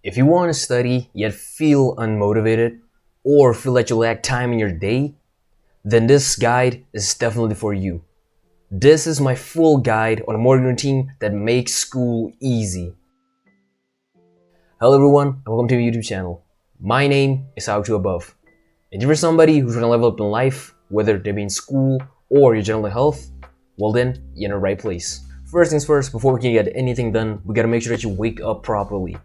If you want to study yet feel unmotivated or feel that you lack time in your day, then this guide is definitely for you. This is my full guide on a morning routine that makes school easy. Hello everyone and welcome to my YouTube channel. My name is How To Above. And if you're somebody who's trying to level up in life, whether they be in school or your general health, well then, you're in the right place. First things first, before we can get anything done, we gotta make sure that you wake up properly.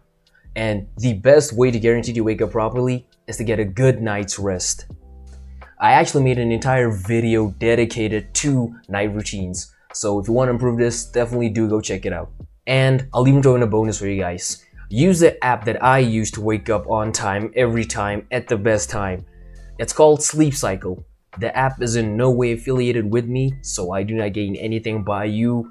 And the best way to guarantee you wake up properly is to get a good night's rest. I actually made an entire video dedicated to night routines. So if you want to improve this, definitely do go check it out. And I'll even throw in a bonus for you guys. Use the app that I use to wake up on time, every time, at the best time. It's called Sleep Cycle. The app is in no way affiliated with me, so I do not gain anything by you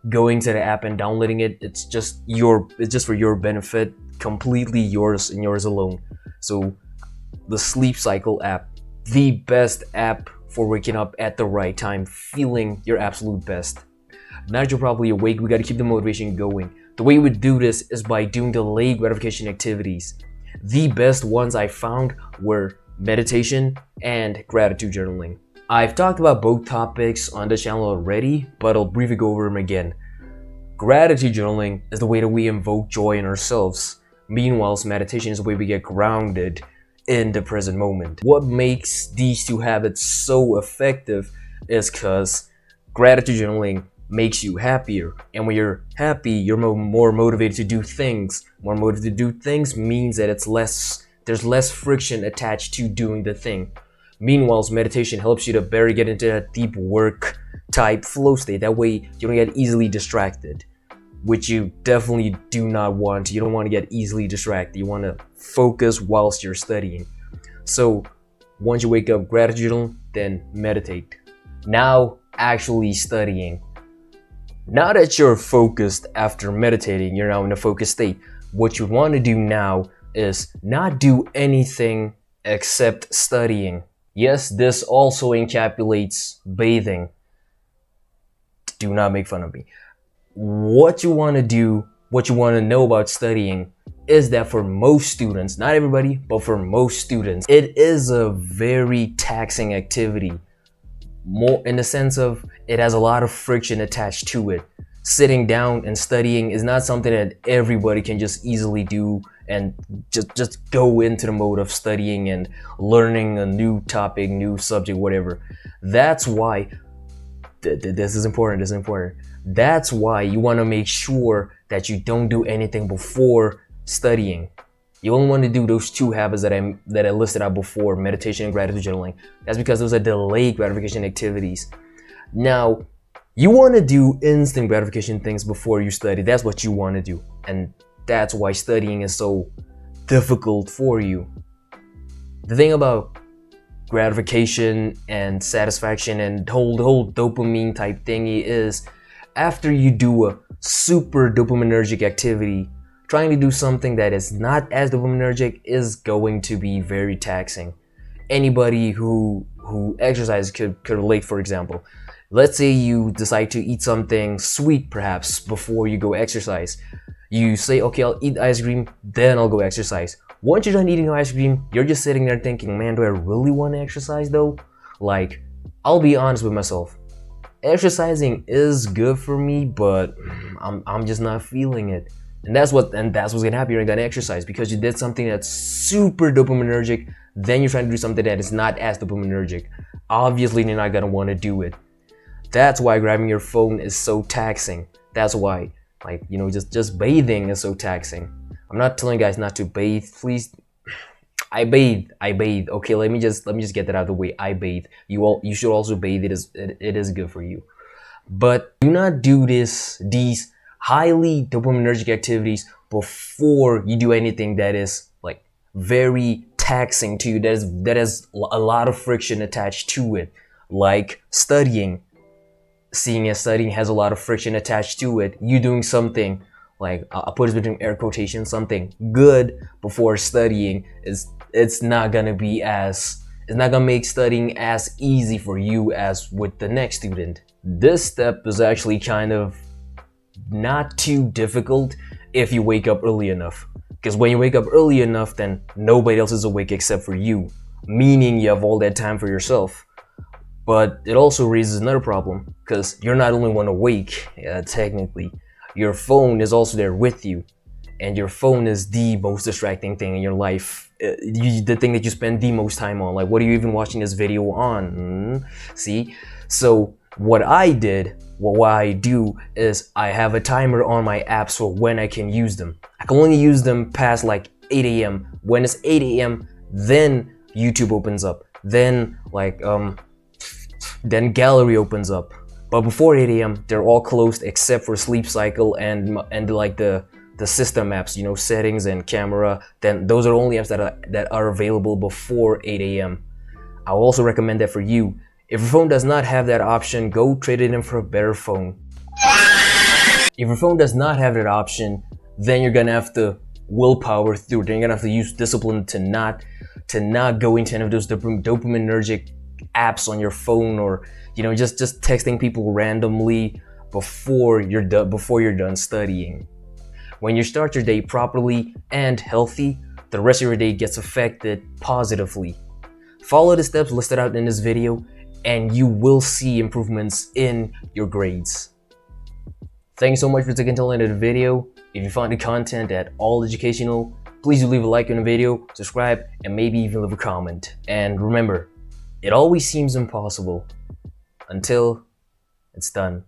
going to the app and downloading it. It's just for your benefit, completely yours and yours alone. So the Sleep Cycle app, the best app for waking up at the right time, feeling your absolute best. Now that you're probably awake, we got to keep the motivation going. The way we do this is by doing delayed gratification activities. The best ones I found were meditation and gratitude journaling. I've talked about both topics on the channel already, but I'll briefly go over them again. Gratitude journaling is the way that we invoke joy in ourselves. Meanwhile, meditation is the way we get grounded in the present moment. What makes these two habits so effective is because gratitude journaling makes you happier, and when you're happy, you're more motivated to do things. More motivated to do things means that there's less friction attached to doing the thing. Meanwhile, meditation helps you to better get into that deep work type flow state. That way you don't get easily distracted, which you definitely do not want. You don't want to get easily distracted. You want to focus whilst you're studying. So once you wake up, gratitude journal, then meditate. Now actually studying. Now that you're focused after meditating, you're now in a focused state. What you want to do now is not do anything except studying. Yes, this also encapsulates bathing. Do not make fun of me. What you want to do, what you want to know about studying is that for most students, not everybody, but for most students, it is a very taxing activity. More in the sense of it has a lot of friction attached to it. Sitting down and studying is not something that everybody can just easily do and just go into the mode of studying and learning a new topic, new subject, whatever. That's why this is important. That's why you want to make sure that you don't do anything before studying. You only want to do those two habits that I listed out before, meditation and gratitude journaling. That's because those are delayed gratification activities. Now, you want to do instant gratification things before you study. That's what you want to do. And that's why studying is so difficult for you. The thing about gratification and satisfaction and the whole dopamine type thingy is after you do a super dopaminergic activity, trying to do something that is not as dopaminergic is going to be very taxing. Anybody who exercises could relate. For example, let's say you decide to eat something sweet perhaps before you go exercise. You say, okay, I'll eat ice cream, then I'll go exercise. Once you're done eating ice cream, you're just sitting there thinking, man, do I really want to exercise though? Like, I'll be honest with myself. Exercising is good for me, but I'm just not feeling it. And that's what's gonna happen. You're gonna exercise because you did something that's super dopaminergic. Then you're trying to do something that is not as dopaminergic. Obviously, you're not gonna want to do it. That's why grabbing your phone is so taxing. That's why, just bathing is so taxing. I'm not telling you guys not to bathe, please. I bathe. Okay, let me just get that out of the way. I bathe. You should also bathe. It is good for you. But do not do these highly dopaminergic activities before you do anything that is like very taxing to you, that has a lot of friction attached to it, like studying. Seeing as studying has a lot of friction attached to it, you doing something like, I'll put it between air quotations, something good before studying it's not gonna make studying as easy for you as with the next student. This step is actually kind of not too difficult if you wake up early enough. Because when you wake up early enough, then nobody else is awake except for you, meaning you have all that time for yourself. But it also raises another problem, because you're not only one awake, technically, your phone is also there with you. And your phone is the most distracting thing in your life. The thing that you spend the most time on. Like, what are you even watching this video on? See? So what I do is I have a timer on my apps for when I can use them. I can only use them past like 8 a.m. When it's 8 a.m., then YouTube opens up. Then then gallery opens up. But before 8 a.m., they're all closed except for sleep cycle and like the system apps, you know, settings and camera. Then those are only apps that are available before 8 a.m. I will also recommend that for you. If your phone does not have that option, go trade it in for a better phone. If your phone does not have that option, then you're gonna have to willpower through it. Then you're gonna have to use discipline to not go into any of those dopaminergic apps on your phone, or you know, just texting people randomly before you're done studying. When you start your day properly and healthy, the rest of your day gets affected positively. Follow the steps listed out in this video and you will see improvements in your grades. Thanks so much for taking till the end of the video. If you found the content at all educational, please do leave a like on the video, subscribe, and maybe even leave a comment. And remember, it always seems impossible until it's done.